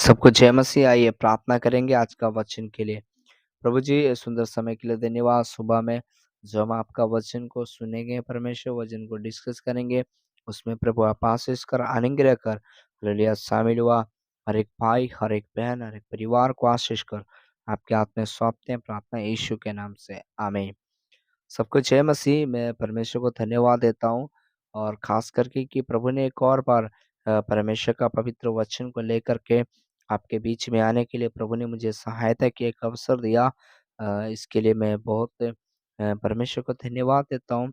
सबको जय मसीह। आइए प्रार्थना करेंगे आज का वचन के लिए। प्रभु जी, ये सुंदर समय के लिए धन्यवाद। सुबह में जो हम आपका वचन को सुनेंगे, परमेश्वर वचन को डिस्कस करेंगे, उसमें प्रभु आप आशीष कर अनुग्रह कर हालेलुया शामिल हुआ। हर एक भाई, हर एक बहन, हर एक परिवार को आशीष कर आपके हाथ में सौंपते हैं। प्रार्थना यीशु के नाम से, आमीन। सबको जय मसीह। मैं परमेश्वर को धन्यवाद देता हूँ और ख़ास करके कि प्रभु ने एक और बार परमेश्वर का पवित्र वचन को लेकर के आपके बीच में आने के लिए प्रभु ने मुझे सहायता की, एक अवसर दिया। इसके लिए मैं बहुत परमेश्वर को धन्यवाद देता हूँ।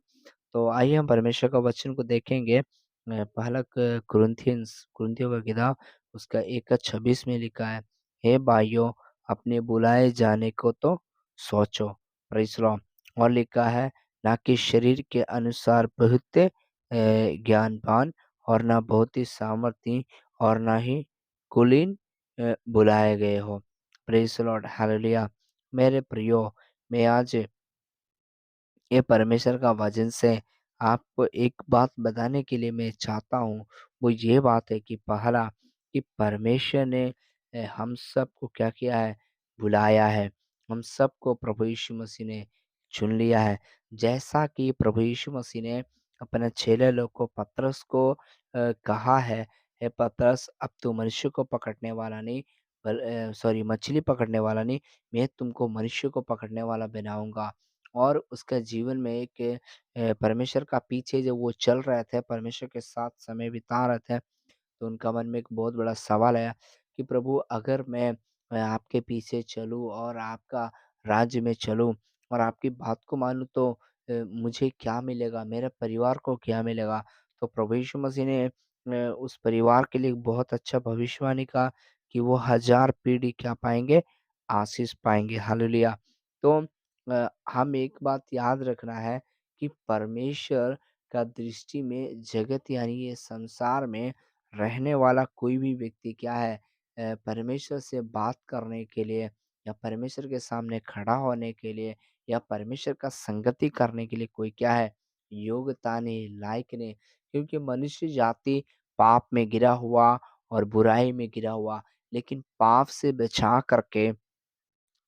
तो आइए हम परमेश्वर का वचन को देखेंगे। पहला कुरिन्थियों का किताब उसका 1:26 में लिखा है, हे भाइयों, अपने बुलाए जाने को तो सोचो। Praise Lord. और लिखा है, ना कि शरीर के अनुसार बहुत ज्ञानवान और ना बहुत ही सामर्थी और ना ही कुलीन बुलाए गए हो। Praise Lord, hallelujah. मेरे प्रियो, मैं आज ये परमेश्वर का वचन से आपको एक बात बताने के लिए मैं चाहता हूँ। वो ये बात है कि पहला, कि परमेश्वर ने हम सबको क्या किया है? बुलाया है। हम सबको प्रभु यीशु मसीह ने चुन लिया है। जैसा कि प्रभु यीशु मसीह ने अपने चेले लोग को, पतरस को कहा है, हे पतरस, अब तू मनुष्य को पकड़ने वाला नहीं, सॉरी, मछली पकड़ने वाला नहीं, मैं तुमको मनुष्य को पकड़ने वाला बनाऊँगा। और उसका जीवन में एक परमेश्वर का पीछे जब वो चल रहे थे, परमेश्वर के साथ समय बिता रहे थे, तो उनका मन में एक बहुत बड़ा सवाल आया कि प्रभु, अगर मैं आपके पीछे चलूँ और आपका राज्य में चलूँ और आपकी बात को मानूँ, तो मुझे क्या मिलेगा? मेरे परिवार को क्या मिलेगा? तो प्रभु यीशु मसीह ने उस परिवार के लिए एक बहुत अच्छा भविष्यवाणी कहा कि वो 1000 पीढ़ी क्या पाएँगे? आशीष पाएँगे। हालेलुया! तो हम एक बात याद रखना है कि परमेश्वर का दृष्टि में जगत यानी ये संसार में रहने वाला कोई भी व्यक्ति क्या है? परमेश्वर से बात करने के लिए या परमेश्वर के सामने खड़ा होने के लिए या परमेश्वर का संगति करने के लिए कोई क्या है? योग्यता नहीं, लायक नहीं। क्योंकि मनुष्य जाति पाप में गिरा हुआ और बुराई में गिरा हुआ, लेकिन पाप से बचा करके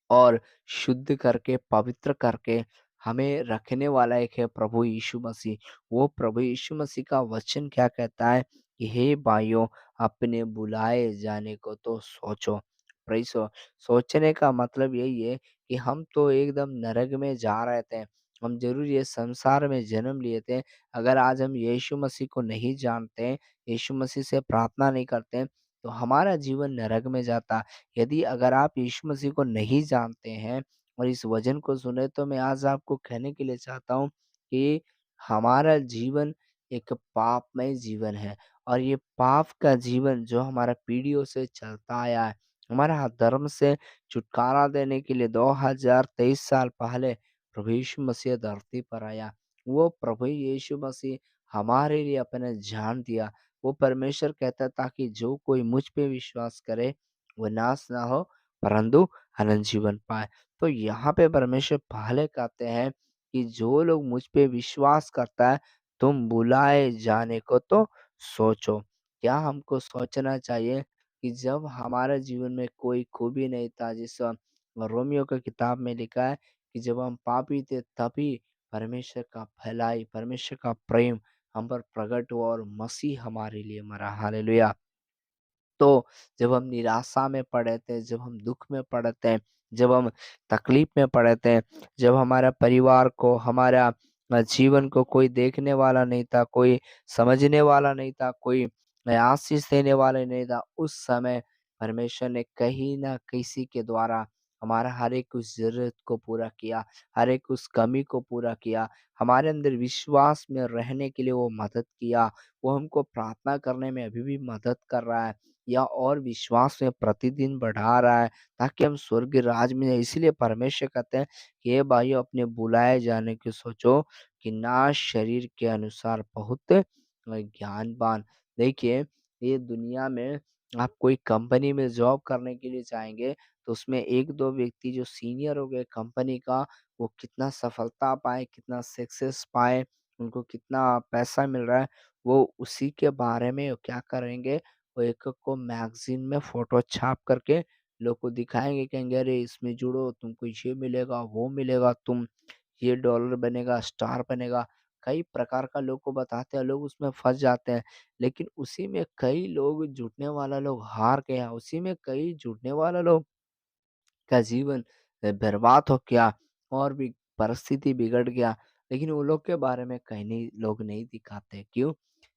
और शुद्ध करके, पवित्र करके हमें रखने वाला एक है प्रभु यीशु मसीह। वो प्रभु यीशु मसीह का वचन क्या कहता है कि हे भाइयों, अपने बुलाए जाने को तो सोचो। प्रेज़ हो। सोचने का मतलब यही है कि हम तो एकदम नरक में जा रहे थे। हम ज़रूर ये संसार में जन्म लिए थे। अगर आज हम यीशु मसीह को नहीं जानते, यीशु मसीह से प्रार्थना नहीं करते, तो हमारा जीवन नरक में जाता। यदि अगर आप यीशु मसीह को नहीं जानते हैं और इस वचन को सुने, तो मैं आज आपको कहने के लिए चाहता हूँ कि हमारा जीवन एक पापमय जीवन है और ये पाप का जीवन जो हमारा पीढ़ियों से चलता आया है, हमारा धर्म से छुटकारा देने के लिए 2023 साल पहले प्रभु यीशु मसीह धरती पर आया। वो प्रभु यीशु मसीह हमारे लिए अपना जान दिया। वो परमेश्वर कहता था कि जो कोई मुझ पे विश्वास करे, वो नाश ना हो परंतु अनंत जीवन पाए। तो यहाँ पे परमेश्वर पहले कहते हैं कि जो लोग मुझ पे विश्वास करता है, तुम बुलाए जाने को तो सोचो। क्या हमको सोचना चाहिए कि जब हमारे जीवन में कोई खूबी नहीं था, जिस रोमियो की किताब में लिखा है कि जब हम पापी थे तभी परमेश्वर का भलाई, परमेश्वर का प्रेम हम पर प्रकट हुआ और मसीह हमारे लिए मरा। हालेलुया! तो जब हम निराशा में पड़े थे, जब हम दुःख में पड़े थे, जब हम तकलीफ में पड़े थे, जब हमारा परिवार को, हमारा जीवन को कोई देखने वाला नहीं था, कोई समझने वाला नहीं था, कोई आशीष देने वाला नहीं था, उस समय परमेश्वर ने कहीं न किसी के द्वारा हमारा हर एक उस ज़रूरत को पूरा किया, हर एक उस कमी को पूरा किया। हमारे अंदर विश्वास में रहने के लिए वो मदद किया, वो हमको प्रार्थना करने में अभी भी मदद कर रहा है। या और विश्वास में प्रतिदिन बढ़ा रहा है ताकि हम स्वर्ग राज में जाएं। इसलिए परमेश्वर कहते हैं कि हे भाइयों, अपने बुलाए जाने की सोचो कि ना शरीर के अनुसार बहुत ज्ञानवान। देखिए, ये दुनिया में आप कोई कंपनी में जॉब करने के लिए जाएंगे, तो उसमें एक दो व्यक्ति जो सीनियर हो गए कंपनी का, वो कितना सफलता पाए, कितना सक्सेस पाए, उनको कितना पैसा मिल रहा है, वो उसी के बारे में क्या करेंगे, वो एक-एक को मैगज़ीन में फ़ोटो छाप करके लोग को दिखाएँगे, कहेंगे अरे इसमें जुड़ो तुमको ये मिलेगा, वो मिलेगा, तुम ये डॉलर बनेगा, स्टार बनेगा। कई प्रकार का लोग को बताते हैं, लोग उसमें फँस जाते हैं। लेकिन उसी में कई लोग जुटने वाला लोग हार गया, उसी में कई जुटने वाला लोग का जीवन बर्बाद हो गया और भी परिस्थिति बिगड़ गया। लेकिन वो लोग के बारे में कहीं नहीं लोग नहीं दिखाते। क्यों?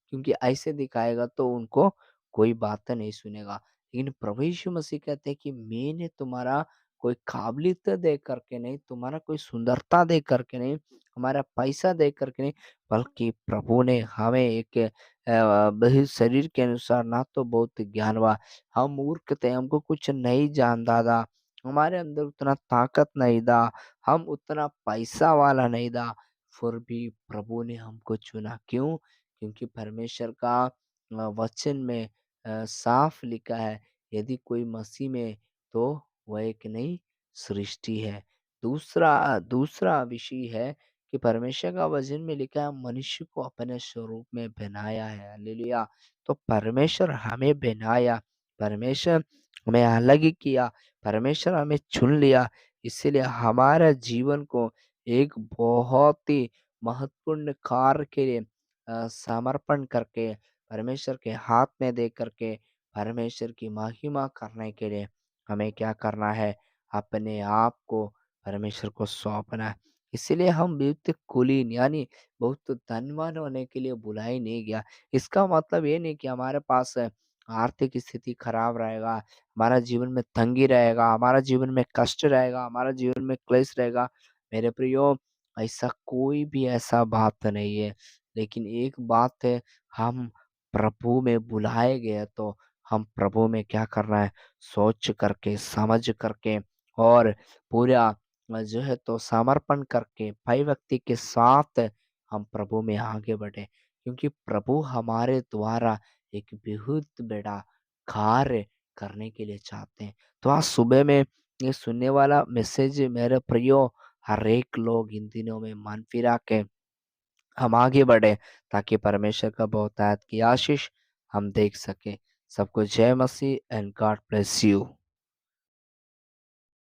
क्योंकि ऐसे दिखाएगा तो उनको कोई बात नहीं सुनेगा। लेकिन प्रभु यीशु मसीह कहते हैं कि मैंने तुम्हारा कोई काबिलियत देख करके नहीं, तुम्हारा कोई सुंदरता देख करके नहीं, हमारा पैसा देख करके नहीं, बल्कि प्रभु ने हमें एक बहुत शरीर के अनुसार ना तो बहुत ज्ञानवान, हम मूर्ख थे, हमको कुछ नहीं जानता था। हमारे अंदर उतना ताकत नहीं था, हम उतना पैसा वाला नहीं था, फिर भी प्रभु ने हमको चुना। क्यों? क्योंकि परमेश्वर का वचन में साफ लिखा है, यदि कोई मसीह में तो वह एक नई सृष्टि है। दूसरा दूसरा विषय है कि परमेश्वर का वचन में लिखा है मनुष्य को अपने स्वरूप में बनाया है। हालेलुया! तो परमेश्वर हमें बनाया, परमेश्वर हमें अलग ही किया, परमेश्वर हमें चुन लिया, इसीलिए हमारे जीवन को एक बहुत ही महत्वपूर्ण कार्य के लिए समर्पण करके, परमेश्वर के हाथ में दे करके, परमेश्वर की महिमा करने के लिए हमें क्या करना है? अपने आप को परमेश्वर को सौंपना है। इसीलिए हम बहुत कुलीन यानी बहुत धनवान होने के लिए बुलाया ही नहीं गया। इसका मतलब ये नहीं कि हमारे पास आर्थिक स्थिति खराब रहेगा, हमारा जीवन में तंगी रहेगा, हमारा जीवन में कष्ट रहेगा, हमारा जीवन में क्लेश रहेगा। मेरे प्रियो, ऐसा कोई भी ऐसा बात नहीं है। लेकिन एक बात है, हम प्रभु में बुलाए गए तो हम प्रभु में क्या करना है? सोच करके, समझ करके और पूरा जो है तो समर्पण करके भय भक्ति के साथ हम प्रभु में आगे बढ़े। क्योंकि प्रभु हमारे द्वारा एक बहुत बड़ा कार्य करने के लिए चाहते हैं। तो आज सुबह में ये सुनने वाला मैसेज मेरे प्रियो हर एक लोग इन दिनों में मन फिरा के हम आगे बढ़े ताकि परमेश्वर का बहुतायत की आशीष हम देख सकें। सबको जय मसीह एंड गॉड ब्लेस यू।